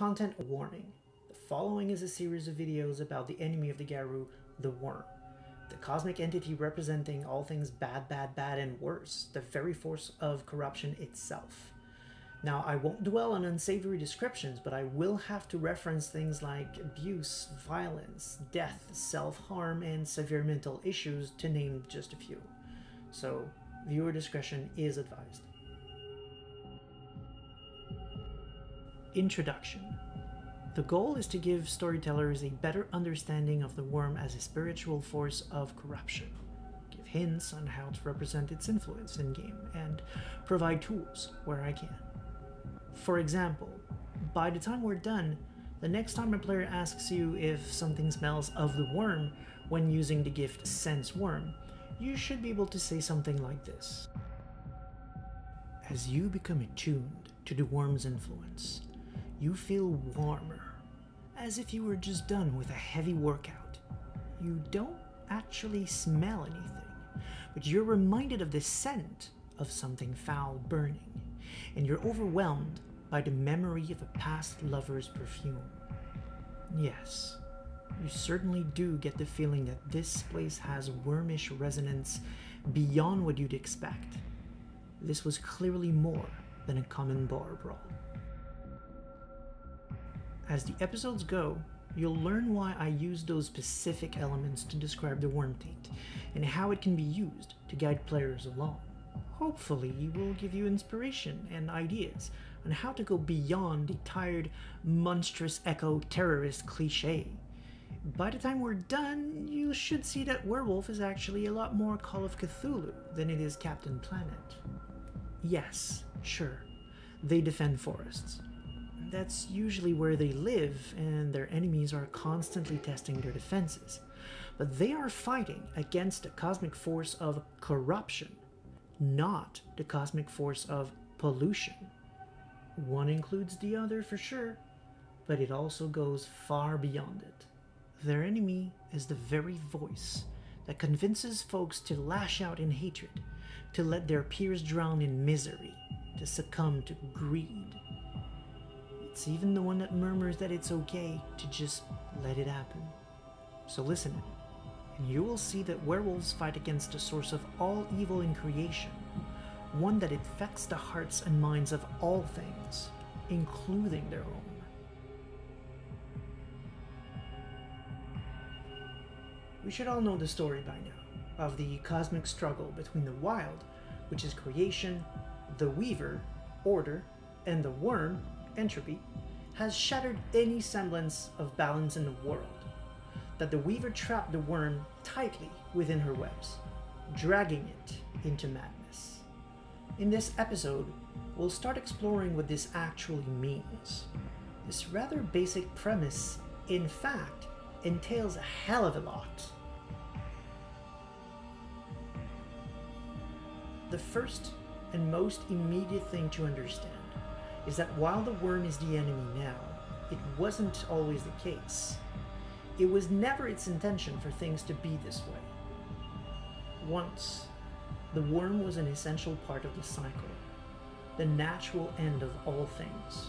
Content warning. The following is a series of videos about the enemy of the Garou, the Wyrm. The cosmic entity representing all things bad, bad, bad, and worse, the very force of corruption itself. Now, I won't dwell on unsavory descriptions, but I will have to reference things like abuse, violence, death, self-harm, and severe mental issues, to name just a few. So, viewer discretion is advised. Introduction. The goal is to give storytellers a better understanding of the Wyrm as a spiritual force of corruption, give hints on how to represent its influence in-game, and provide tools where I can. For example, by the time we're done, the next time a player asks you if something smells of the Wyrm when using the gift Sense Wyrm, you should be able to say something like this. As you become attuned to the Wyrm's influence, you feel warmer, as if you were just done with a heavy workout. You don't actually smell anything, but you're reminded of the scent of something foul burning, and you're overwhelmed by the memory of a past lover's perfume. Yes, you certainly do get the feeling that this place has wormish resonance beyond what you'd expect. This was clearly more than a common bar brawl. As the episodes go, you'll learn why I use those specific elements to describe the Wyrm taint, and how it can be used to guide players along. Hopefully, it will give you inspiration and ideas on how to go beyond the tired, monstrous eco-terrorist cliché. By the time we're done, you should see that werewolf is actually a lot more Call of Cthulhu than it is Captain Planet. Yes, sure, they defend forests. That's usually where they live, and their enemies are constantly testing their defenses. But they are fighting against the cosmic force of corruption, not the cosmic force of pollution. One includes the other for sure, but it also goes far beyond it. Their enemy is the very voice that convinces folks to lash out in hatred, to let their peers drown in misery, to succumb to greed. It's even the one that murmurs that it's okay to just let it happen. So listen, and you will see that werewolves fight against the source of all evil in creation, one that infects the hearts and minds of all things, including their own. We should all know the story by now, of the cosmic struggle between the wild, which is creation, the Weaver, order, and the Wyrm, entropy, has shattered any semblance of balance in the world. That the Weaver trapped the Wyrm tightly within her webs, dragging it into madness. In this episode, we'll start exploring what this actually means. This rather basic premise, in fact, entails a hell of a lot. The first and most immediate thing to understand is that while the Wyrm is the enemy now, it wasn't always the case. It was never its intention for things to be this way. Once, the Wyrm was an essential part of the cycle, the natural end of all things.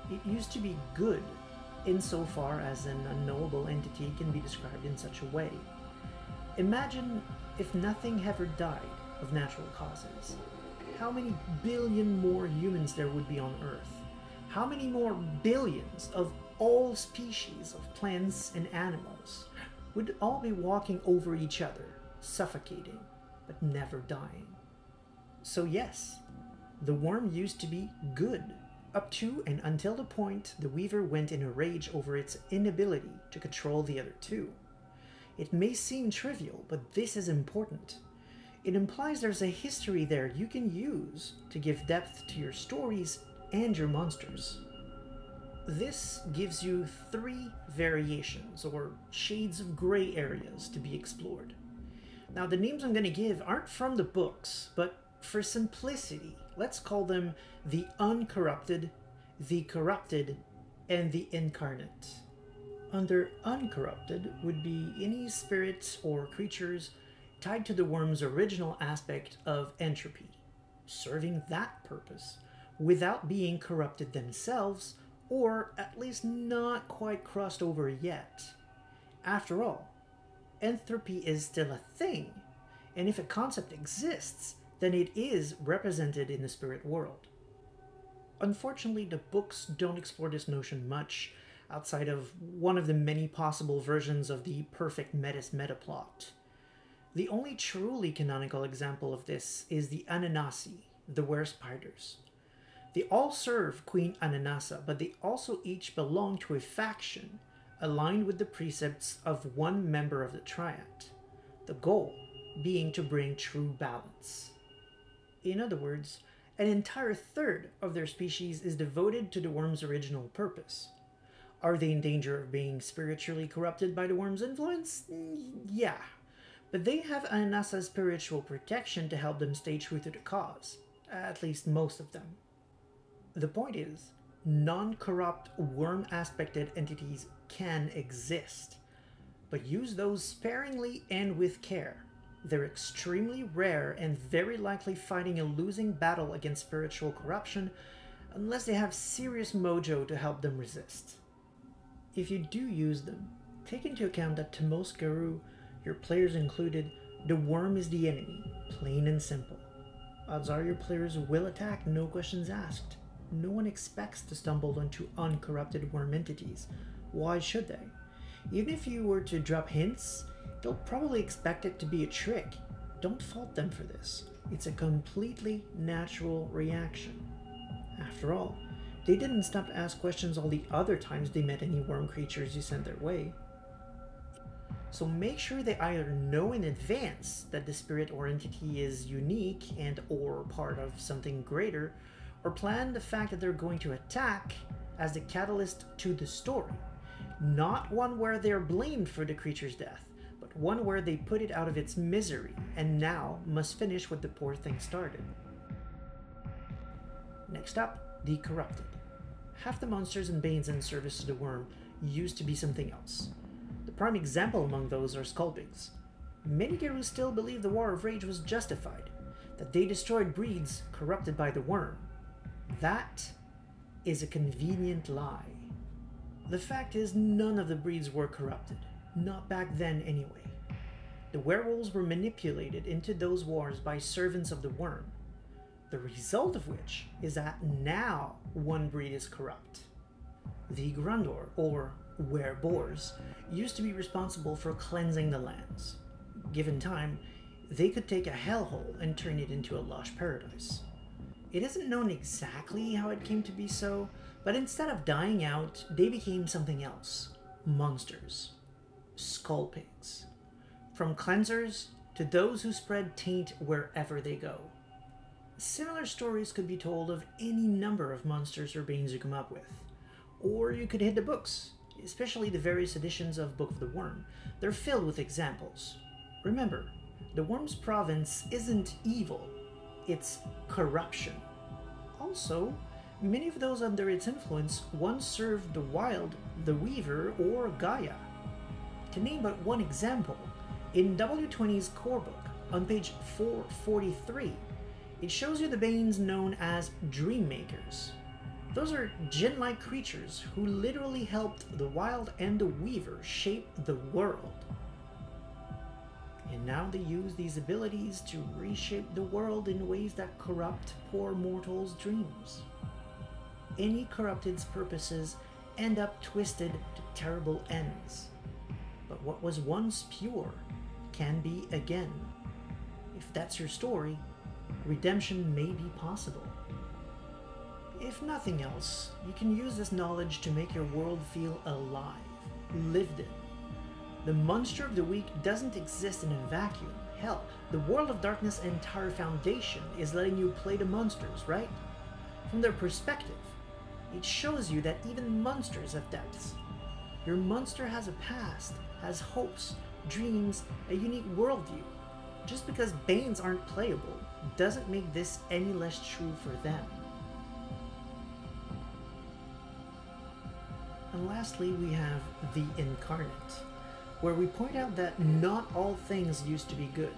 It used to be good, insofar as an unknowable entity can be described in such a way. Imagine if nothing ever died of natural causes. How many billion more humans there would be on Earth? How many more billions of all species of plants and animals would all be walking over each other, suffocating, but never dying? So yes, the Wyrm used to be good, up to and until the point the Weaver went in a rage over its inability to control the other two. It may seem trivial, but this is important. It implies there's a history there you can use to give depth to your stories and your monsters. This gives you 3 variations, or shades of gray areas, to be explored. Now, the names I'm going to give aren't from the books, but for simplicity, let's call them the Uncorrupted, the Corrupted, and the Incarnate. Under Uncorrupted would be any spirits or creatures tied to the Wyrm's original aspect of entropy, serving that purpose without being corrupted themselves or at least not quite crossed over yet. After all, entropy is still a thing, and if a concept exists, then it is represented in the spirit world. Unfortunately, the books don't explore this notion much, outside of one of the many possible versions of the perfect Metis metaplot. The only truly canonical example of this is the Ananasi, the were-spiders. They all serve Queen Ananasa, but they also each belong to a faction aligned with the precepts of one member of the triad, the goal being to bring true balance. In other words, an entire third of their species is devoted to the worm's original purpose. Are they in danger of being spiritually corrupted by the worm's influence? Yeah, but they have Ananasa's spiritual protection to help them stay true to the cause, at least most of them. The point is, non-corrupt worm-aspected entities can exist, but use those sparingly and with care. They're extremely rare and very likely fighting a losing battle against spiritual corruption unless they have serious mojo to help them resist. If you do use them, take into account that to most Garou, your players included, the worm is the enemy, plain and simple. Odds are your players will attack, no questions asked. No one expects to stumble onto uncorrupted worm entities. Why should they? Even if you were to drop hints, they'll probably expect it to be a trick. Don't fault them for this. It's a completely natural reaction. After all, they didn't stop to ask questions all the other times they met any worm creatures you sent their way. So make sure they either know in advance that the spirit or entity is unique and or part of something greater, or plan the fact that they're going to attack as the catalyst to the story. Not one where they're blamed for the creature's death, but one where they put it out of its misery and now must finish what the poor thing started. Next up, the corrupted. Half the monsters and banes in service to the worm used to be something else. The prime example among those are Skullpigs. Many Garou still believe the War of Rage was justified, that they destroyed breeds corrupted by the worm. That is a convenient lie. The fact is, none of the breeds were corrupted. Not back then anyway. The werewolves were manipulated into those wars by servants of the worm. The result of which is that now one breed is corrupt. The Grundor, or were-boars, used to be responsible for cleansing the lands. Given time, they could take a hellhole and turn it into a lush paradise. It isn't known exactly how it came to be so, but instead of dying out, they became something else. Monsters. Skullpigs. From cleansers to those who spread taint wherever they go. Similar stories could be told of any number of monsters or beings you come up with. Or you could hit the books, especially the various editions of Book of the Worm. They're filled with examples. Remember, the worm's province isn't evil, it's corruption. Also, many of those under its influence once served the Wild, the Weaver, or Gaia. To name but one example, in W20's core book, on page 443, it shows you the Banes known as Dreammakers. Those are djinn-like creatures who literally helped the Wild and the Weaver shape the world. And now they use these abilities to reshape the world in ways that corrupt poor mortals' dreams. Any corrupted's purposes end up twisted to terrible ends. But what was once pure can be again. If that's your story, redemption may be possible. If nothing else, you can use this knowledge to make your world feel alive, lived in. The monster of the week doesn't exist in a vacuum. Hell, the World of Darkness' entire foundation is letting you play the monsters, right? From their perspective, it shows you that even monsters have depths. Your monster has a past, has hopes, dreams, a unique worldview. Just because Banes aren't playable doesn't make this any less true for them. And lastly, we have the Incarnate, where we point out that not all things used to be good.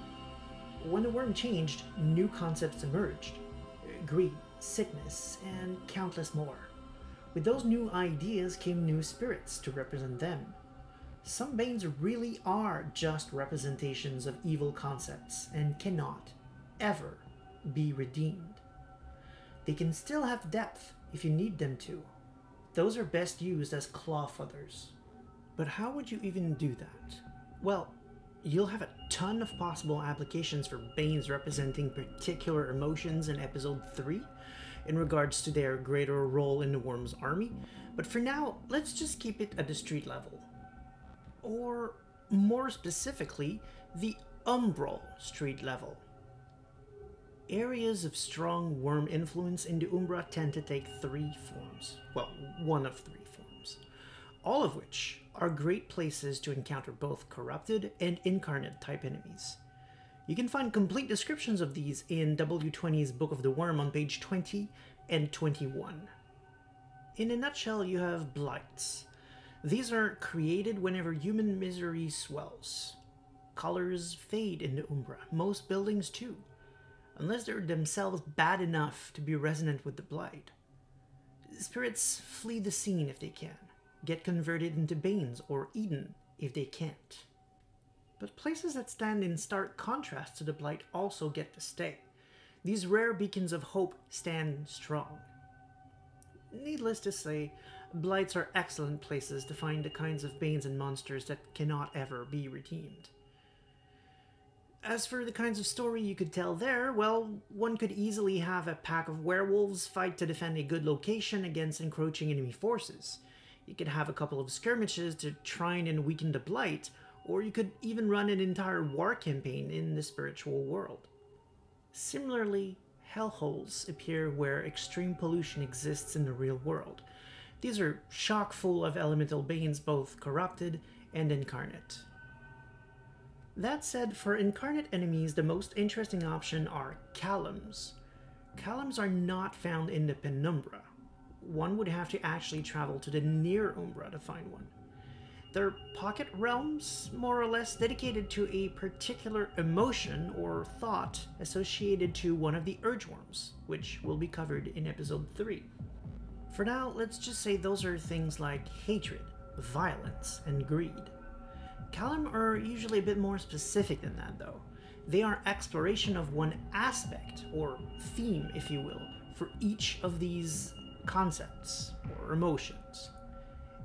When the worm changed, new concepts emerged. Greed, sickness, and countless more. With those new ideas came new spirits to represent them. Some Banes really are just representations of evil concepts and cannot, ever, be redeemed. They can still have depth if you need them to. Those are best used as claw feathers. But how would you even do that? Well, you'll have a ton of possible applications for Banes representing particular emotions in episode 3 in regards to their greater role in the Wyrm's army, but for now, let's just keep it at the street level. Or, more specifically, the umbral street level. Areas of strong Wyrm influence in the Umbra tend to take 3 forms. Well, one of 3 forms. All of which are great places to encounter both corrupted and incarnate type enemies. You can find complete descriptions of these in W20's Book of the Wyrm on page 20 and 21. In a nutshell, you have blights. These are created whenever human misery swells. Colors fade in the Umbra, most buildings too, unless they're themselves bad enough to be resonant with the blight. Spirits flee the scene if they can, get converted into Banes or eaten if they can't. But places that stand in stark contrast to the blight also get to stay. These rare beacons of hope stand strong. Needless to say, blights are excellent places to find the kinds of Banes and monsters that cannot ever be redeemed. As for the kinds of story you could tell there, well, one could easily have a pack of werewolves fight to defend a good location against encroaching enemy forces. You could have a couple of skirmishes to try and weaken the blight, or you could even run an entire war campaign in the spiritual world. Similarly, hellholes appear where extreme pollution exists in the real world. These are chock full of elemental Banes, both corrupted and incarnate. That said, for incarnate enemies, the most interesting option are Callums. Callums are not found in the Penumbra. One would have to actually travel to the near Umbra to find one. They're pocket realms, more or less dedicated to a particular emotion or thought associated to one of the Urgeworms, which will be covered in episode 3. For now, let's just say those are things like hatred, violence, and greed. Callum are usually a bit more specific than that, though. They are exploration of one aspect, or theme, if you will, for each of these concepts or emotions.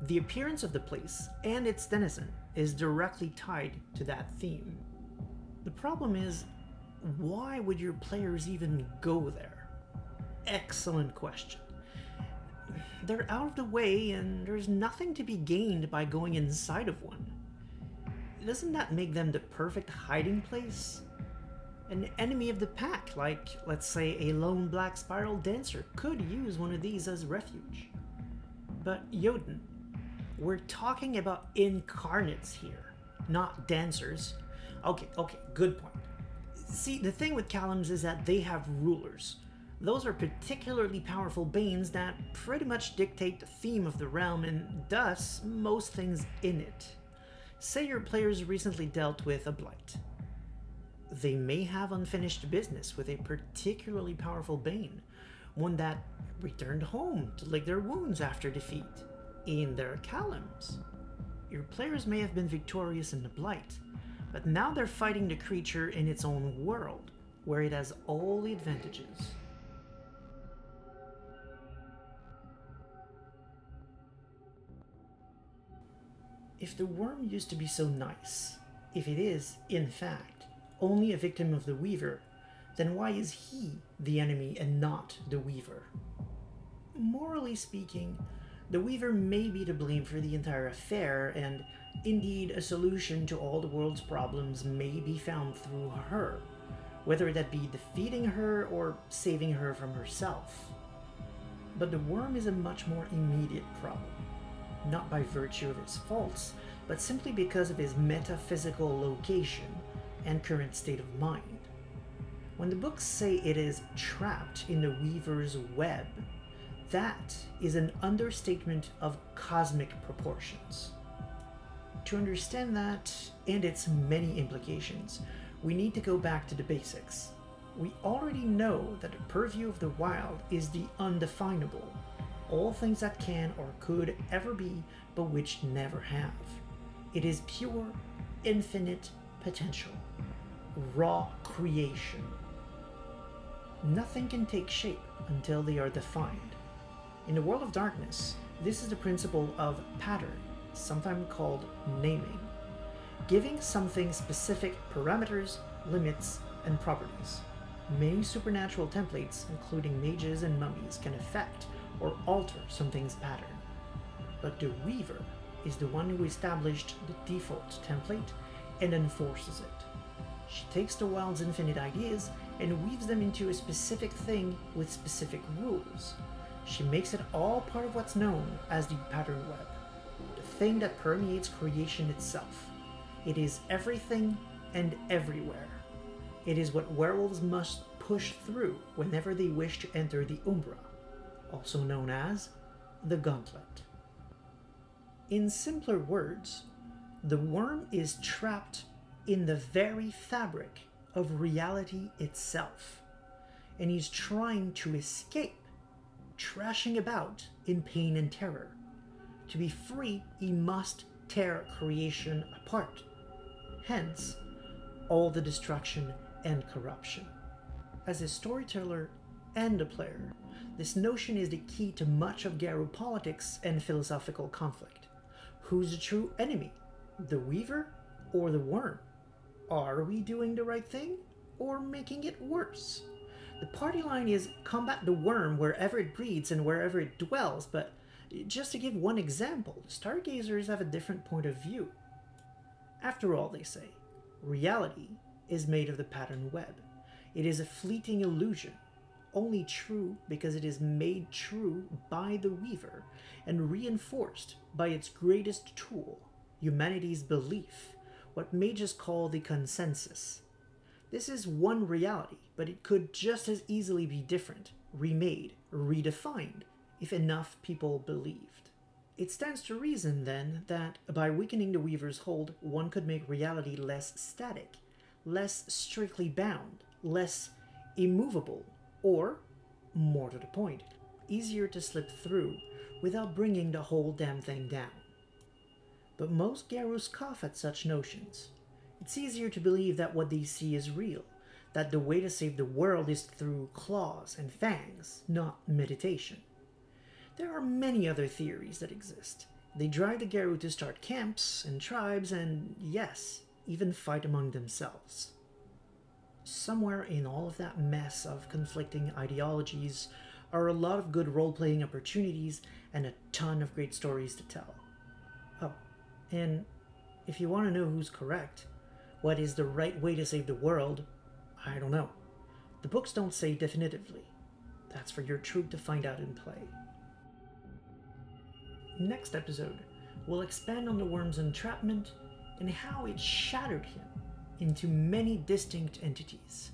The appearance of the place and its denizen is directly tied to that theme. The problem is, why would your players even go there? Excellent question. They're out of the way and there's nothing to be gained by going inside of one. Doesn't that make them the perfect hiding place? An enemy of the pack, like, let's say, a lone black spiral dancer, could use one of these as refuge. But Jotun, we're talking about incarnates here, not dancers. Okay, good point. See, the thing with Callums is that they have rulers. Those are particularly powerful Banes that pretty much dictate the theme of the realm and thus most things in it. Say your players recently dealt with a blight. They may have unfinished business with a particularly powerful Bane, one that returned home to lick their wounds after defeat. In their Callums, your players may have been victorious in the blight, but now they're fighting the creature in its own world, where it has all the advantages. If the Wyrm used to be so nice, if it is, in fact, only a victim of the Weaver, then why is he the enemy and not the Weaver? Morally speaking, the Weaver may be to blame for the entire affair, and indeed a solution to all the world's problems may be found through her, whether that be defeating her or saving her from herself. But the Wyrm is a much more immediate problem, not by virtue of his faults, but simply because of his metaphysical location and current state of mind. When the books say it is trapped in the Weaver's web, that is an understatement of cosmic proportions. To understand that, and its many implications, we need to go back to the basics. We already know that the purview of the wild is the undefinable, all things that can or could ever be, but which never have. It is pure, infinite potential, raw creation. Nothing can take shape until they are defined. In the world of darkness, this is the principle of pattern, sometimes called naming, giving something specific parameters, limits, and properties. Many supernatural templates, including mages and mummies, can affect or alter something's pattern. But the Weaver is the one who established the default template and enforces it. She takes the wild's infinite ideas and weaves them into a specific thing with specific rules. She makes it all part of what's known as the pattern web, the thing that permeates creation itself. It is everything and everywhere. It is what werewolves must push through whenever they wish to enter the Umbra, also known as the Gauntlet. In simpler words, the Wyrm is trapped in the very fabric of reality itself, and he's trying to escape, thrashing about in pain and terror. To be free, he must tear creation apart. Hence, all the destruction and corruption. As a storyteller and a player, this notion is the key to much of Garou politics and philosophical conflict. Who's the true enemy? The Weaver or the Wyrm? Are we doing the right thing or making it worse? The party line is combat the Wyrm wherever it breeds and wherever it dwells, but just to give one example, stargazers have a different point of view. After all, they say, reality is made of the pattern web. It is a fleeting illusion, only true because it is made true by the Weaver and reinforced by its greatest tool, humanity's belief, what mages call the consensus. This is one reality, but it could just as easily be different, remade, redefined, if enough people believed. It stands to reason, then, that by weakening the Weaver's hold, one could make reality less static, less strictly bound, less immovable, or, more to the point, easier to slip through without bringing the whole damn thing down. But most Garou scoff at such notions. It's easier to believe that what they see is real, that the way to save the world is through claws and fangs, not meditation. There are many other theories that exist. They drive the Garou to start camps and tribes and, yes, even fight among themselves. Somewhere in all of that mess of conflicting ideologies are a lot of good role-playing opportunities and a ton of great stories to tell. Oh, and if you want to know who's correct, what is the right way to save the world, I don't know. The books don't say definitively. That's for your troop to find out in play. Next episode, we'll expand on the Wyrm's entrapment and how it shattered him into many distinct entities.